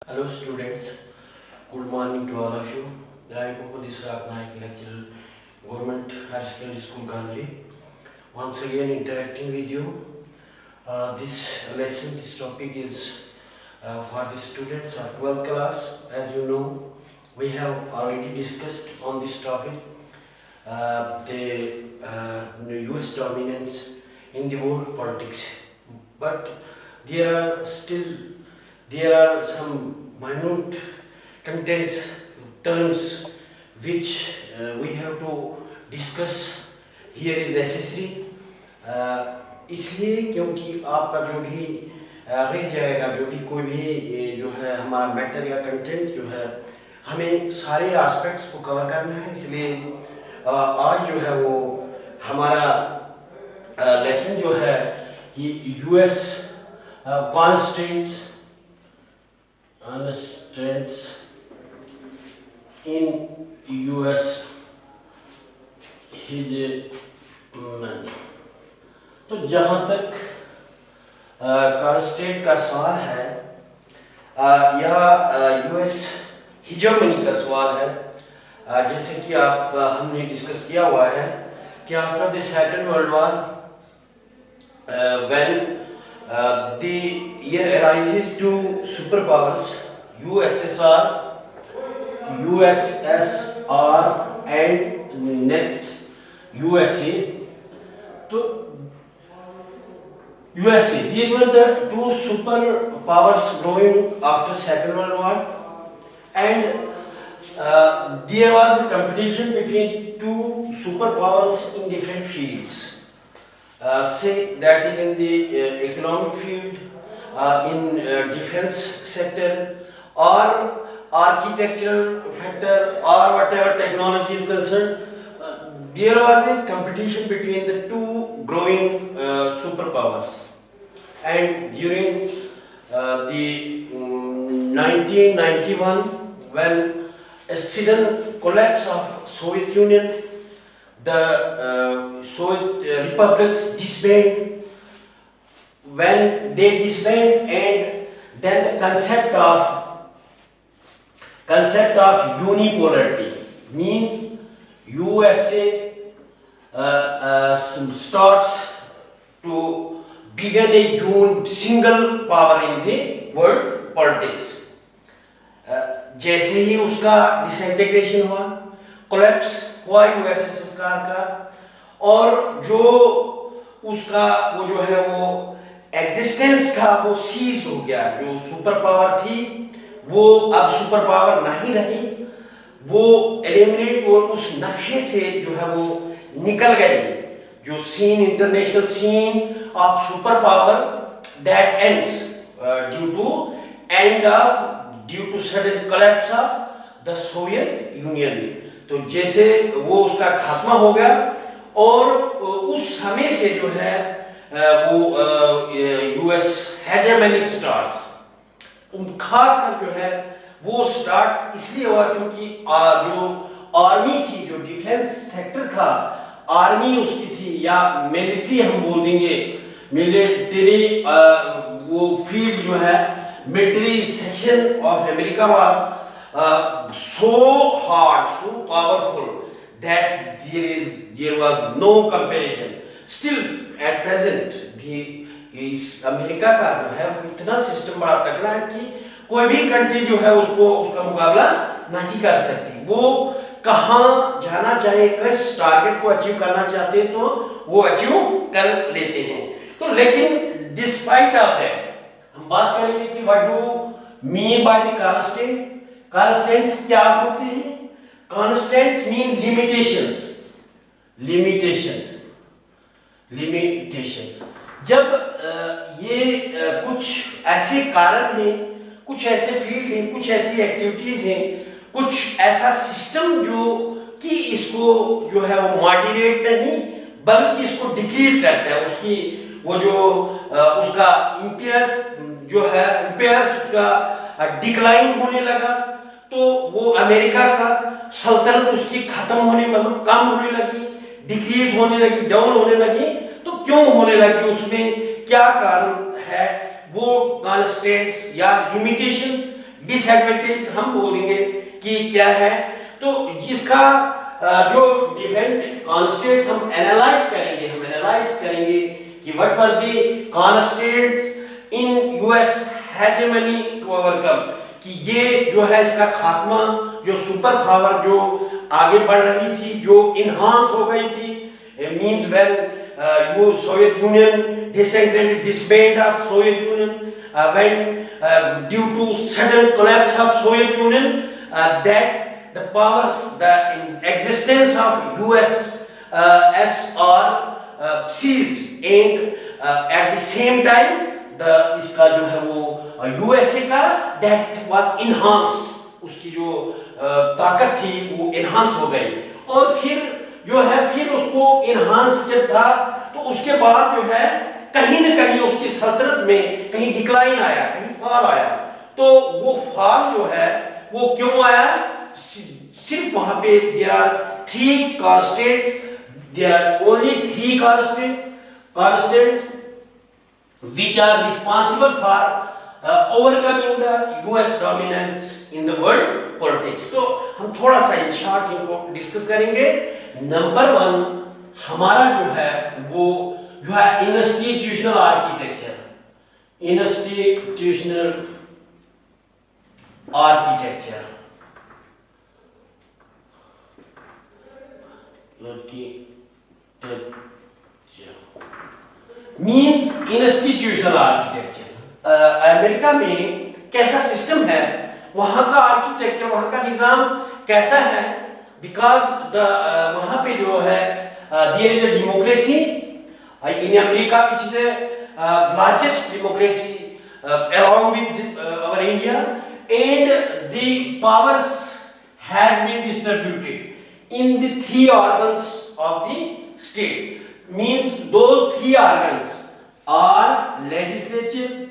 Hello students, good morning to all of you. I am Mohammad Israq Naik, lecturer, Government Higher Secondary School Gandhari. Once again interacting with you. This topic is for the students of 12th class. As you know, we have already discussed on this topic the US dominance in the world politics. But there are some minute contents, terms which we have to discuss here is necessary. इसलिए क्योंकि आपका जो भी रह जाएगा, जो भी कोई भी जो है हमारा मैटर या कंटेंट जो है, हमें सारे एस्पेक्ट्स को कवर करना है। इसलिए आज जो है वो हमारा लेसन जो है कि US constraints in US hegemony। तो जहाँ तक कॉन्स्टेंट का सवाल है, यह यूएस हिजमनी का सवाल है। जैसे कि हमने डिस्कस किया हुआ है कि after the second world war when the year arises to superpowers USSR and next USA. तो USA, these were the two superpowers growing after Second World War, and there was a competition between two superpowers in different fields. Say that is in the economic field, in defense sector, or architectural factor, or whatever technology is concerned. There was a competition between the two growing superpowers. And during the 1991, when a sudden collapse of Soviet Union, the Soviet republics disbanded. When they disbanded, and then the concept of unipolarity means USA starts to begin a single power in the world politics. जैसे ही उसका disintegration हुआ, collapse हुआ USSR का, और जो उसका वो जो है वो एग्जिस्टेंस था वो सीज हो गया। जो सुपर पावर थी वो अब सुपर पावर नहीं रही, वो एलिमिनेट और उस नक्शे से जो है वो निकल गई। जो scene, international scene of super power that ends due to sudden collapse of the Soviet Union. तो जैसे वो उसका खात्मा हो गया, और उस समय से जो है वो यूएस हेजेमनी स्टार्ट्स, खास कर जो है वो स्टार्ट इसलिए हुआ क्योंकि जो आर्मी थी, जो डिफेंस सेक्टर था, आर्मी उसकी थी, या मिलिट्री हम बोल देंगे, मिलिट्री वो फील्ड जो है, military section of America was so hard, so powerful that there was no comparison. Still at present इस अमेरिका का जो है वो इतना सिस्टम बड़ा तगड़ा है कि कोई भी कंट्री जो है उसका मुकाबला नहीं कर सकती। वो कहाँ जाना चाहे, किस टारगेट को अचीव करना चाहते हैं तो वो अचीव कर लेते हैं। तो लेकिन डिस्पाइट ऑफ दैट हम बात करेंगे कि what do mean by the constant. Constants क्या होते हैं? Constants mean limitations. जब ये कुछ ऐसे कारण हैं, कुछ ऐसे फील्ड हैं, कुछ ऐसी एक्टिविटीज हैं, कुछ ऐसा सिस्टम जो कि इसको जो है वो मॉडरेट नहीं बल्कि इसको डिक्रीज करता है। उसकी वो जो उसका इम्पेयर्स जो है, इम्पेयर्स उसका डिक्लाइन होने लगा, तो वो अमेरिका का सल्तनत उसकी खत्म होने, मतलब कम होने लगी, डिक्रीज होने लगी, डाउन होने लगी। तो क्यों होने लगी, उसमें क्या कारण है? वो कॉन्स्टेंट्स या लिमिटेशंस डिसएडवांटेज हम बोलेंगे कि क्या है। तो इसका जो डिफरेंट कॉन्स्टेंट्स हम एनालाइज करेंगे कि what were the constants in US hegemony to overcome, कि ये जो है इसका खात्मा, जो सुपर पावर जो आगे बढ़ रही थी, जो इनहांस हो गई थी, means when you Soviet union disintegrated, disband of Soviet Union, when due to sudden collapse of Soviet Union, that the powers, the existence of USSR ceased, and at the same time the इसका जो है वो USA का that was enhanced, उसकी जो ताकत थी वो enhance हो गई। और फिर जो है फिर उसको enhance जब था तो उसके बाद जो है कहीं न कहीं उसकी सल्तनत में कहीं डिक्लाइन आया, कहीं फॉल आया। तो वो फॉल जो है वो क्यों आया? सिर्फ वहां पे there are three constants, there are only three constant which are responsible for overcoming the US dominance in the world politics। तो हम थोड़ा सा इन शॉर्ट इनको डिस्कस करेंगे। नंबर 1 हमारा जो है वो जो है institutional architecture, means institutional architecture. America में कैसा सिस्टम है, वहां का आर्किटेक्चर, वहां का निजाम कैसा है? बिकॉज वहां पे जो है there is a democracy in America, which is a largest democracy along with our India, and the powers has been distributed in the three organs of the state, means those three organs are legislature,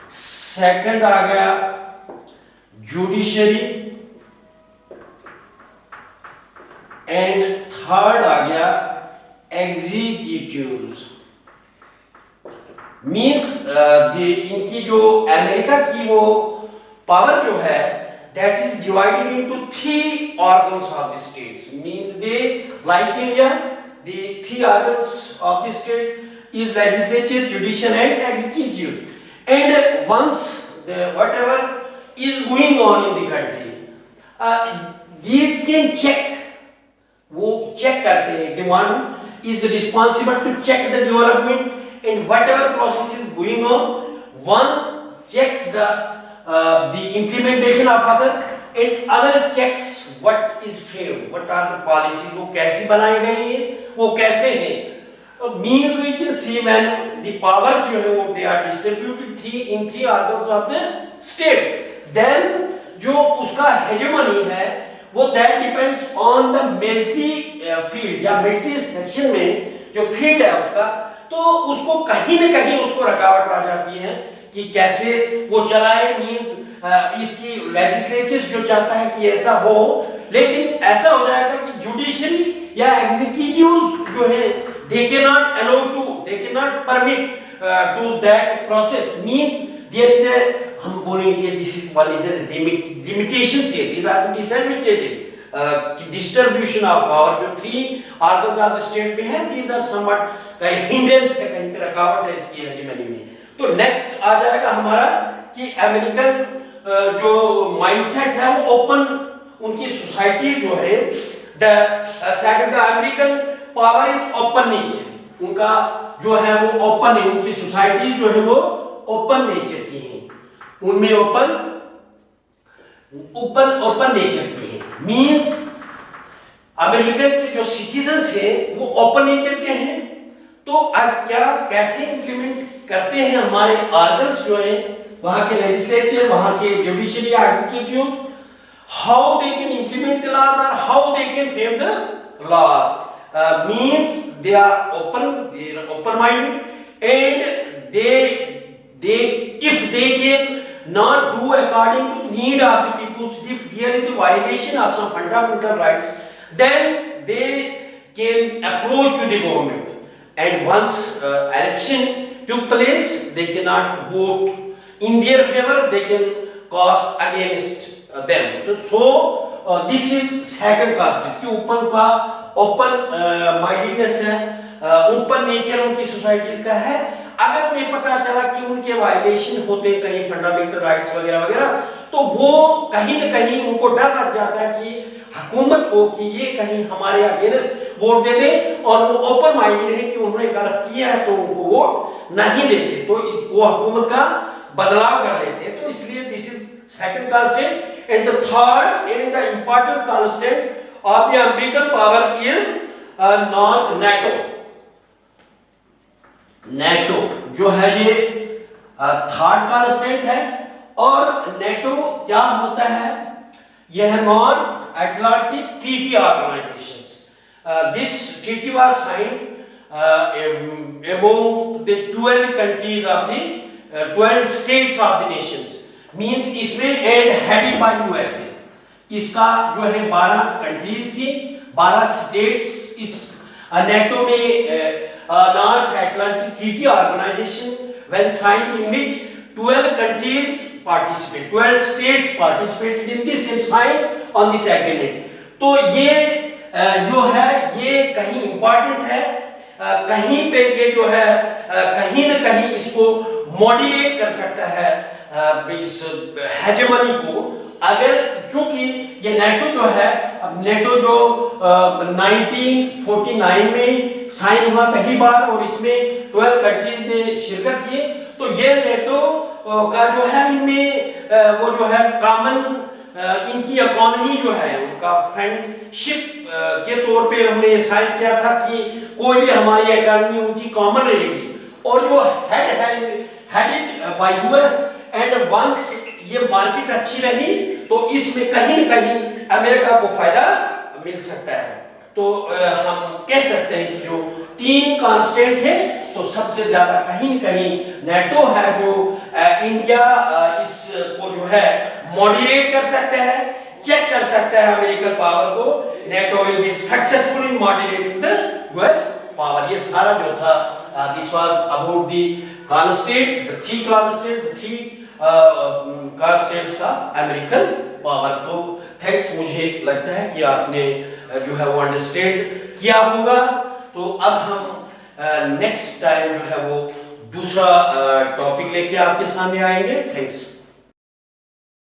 second आ गया judiciary, and third आ गया executives. Means इनकी जो America की वो power जो है that is divided into three organs of the states, means they like India the three organs of the state is legislature, judicial and executive, and once whatever is going on in the country these can check, वो check करते हैं। The one is responsible to check the development and whatever process is going on, one checks the implementation of other, and other checks what is fair, what are the policies, वो कैसी बनाई गई है, वो कैसे है। Means we can see when the powers जो है वो they are distributed in three organs of the state, then जो उसका hegemony है वो that depends on the military field या military section में जो field है उसका, तो उसको कहीं न कहीं उसको रुकावट आ जाती है कि कैसे वो चलाए। मींस इसकी लेजिस्लेचर जो चाहता है कि ऐसा हो, लेकिन ऐसा हो जाएगा कि जुडिशरी या एग्जीक्यूटिव्स जो है they cannot permit to that process, means there is a, हम बोलेंगे this is one is a limitations here, these are the disadvantages कि distribution of power जो three organs of the state में है, these are somewhat कहीं hindrance है, कहीं पे रुकावट है इसकी हेजेमनी में। तो नेक्स्ट आ जाएगा हमारा कि अमेरिकन जो माइंडसेट है वो ओपन, उनकी सोसाइटी जो है the American power is open nature, उनका जो है वो ओपन है, उनकी सोसाइटी जो है वो ओपन नेचर की है, उनमें ओपन नेचर की है। मींस अमेरिकन के जो सिटीजन्स हैं वो ओपन नेचर के हैं। तो अब क्या कैसे इंप्लीमेंट करते हैं हमारे ऑर्गन्स जो हैं, वहां के लेजिस्लेचर, वहां के judiciary executive, how they can implement the laws और how they can frame the laws. Means they are open minded, and they if they can not do according to need of the people, if there is a violation of some fundamental rights, then they can approach to the government, and once election took place, they cannot vote in their favor, they can cast against them. So this is second constraint कि open का open mindedness है, open nature उनकी societies का है। अगर उन्हें पता चला कि उनके वायलेशन होते हैं कहीं फंडामेंटल राइट्स वगैरह वगैरह, तो वो कहीं न कहीं उनको डर लग जाता है कि हुकूमत को कि ये कहीं हमारे अगेंस्ट वोट दे दे, और वो ओपन माइंडेड है कि उन्होंने गलत किया है तो उनको वोट नहीं देते, तो वो हुकूमत का बदलाव कर लेते हैं। तो इसलिए this is second constant. And the third and the important constant of the American power is north NATO. NATO जो है ये थर्ड कांस्टेंट है। और नेटो क्या होता है? यह है north Atlantic Treaty Organizations. This treaty was signed among the 12 countries of the 12 states of the nations. Means इसमें and headed by USA. इसका जो है 12 कंट्रीज थी, 12 स्टेट्स इस नेटो में North Atlantic Treaty Organization when signed in which 12 countries participate, 12 states participated in this and signed on this agreement. तो ये जो है ये कहीं इंपॉर्टेंट है, कहीं पे ये जो है कहीं न कहीं इसको मॉडरेट कर सकता है इस हेजेमनी को। अगर चूंकि ये नेटो जो है, अब नेटो जो 1949 में साइन हुआ पहली बार और इसमें 12 कंट्रीज ने शिरकत की, तो ये नेटो का जो है इनमें वो जो है कॉमन इनकी इकोनॉमी जो है उनका फ्रेंडशिप के तौर पे उन्होंने साइन किया था कि कोई भी हमारी इकोनॉमी उनकी कॉमन रहेगी। और जो headed by US and once ये मार्केट अच्छी रही तो इसमें कहीं न कहीं अमेरिका को फायदा मिल सकता है। तो हम कह सकते हैं कि जो 3 कांस्टेंट है तो सबसे ज्यादा कहीं न कहीं नेटो है जो इंडिया इसको जो है मॉडरेट कर सकता है, चेक कर सकता है अमेरिकन पावर को। NATO will be successful in moderating the US power. ये सारा जो था this was about the constant, the 3 constant, the 3 constants of American power. तो थैंक्स, मुझे लगता है कि आपने जो है वो अंडरस्टैंड किया होगा। तो अब हम नेक्स्ट टाइम जो है वो दूसरा टॉपिक लेके आपके सामने आएंगे। थैंक्स।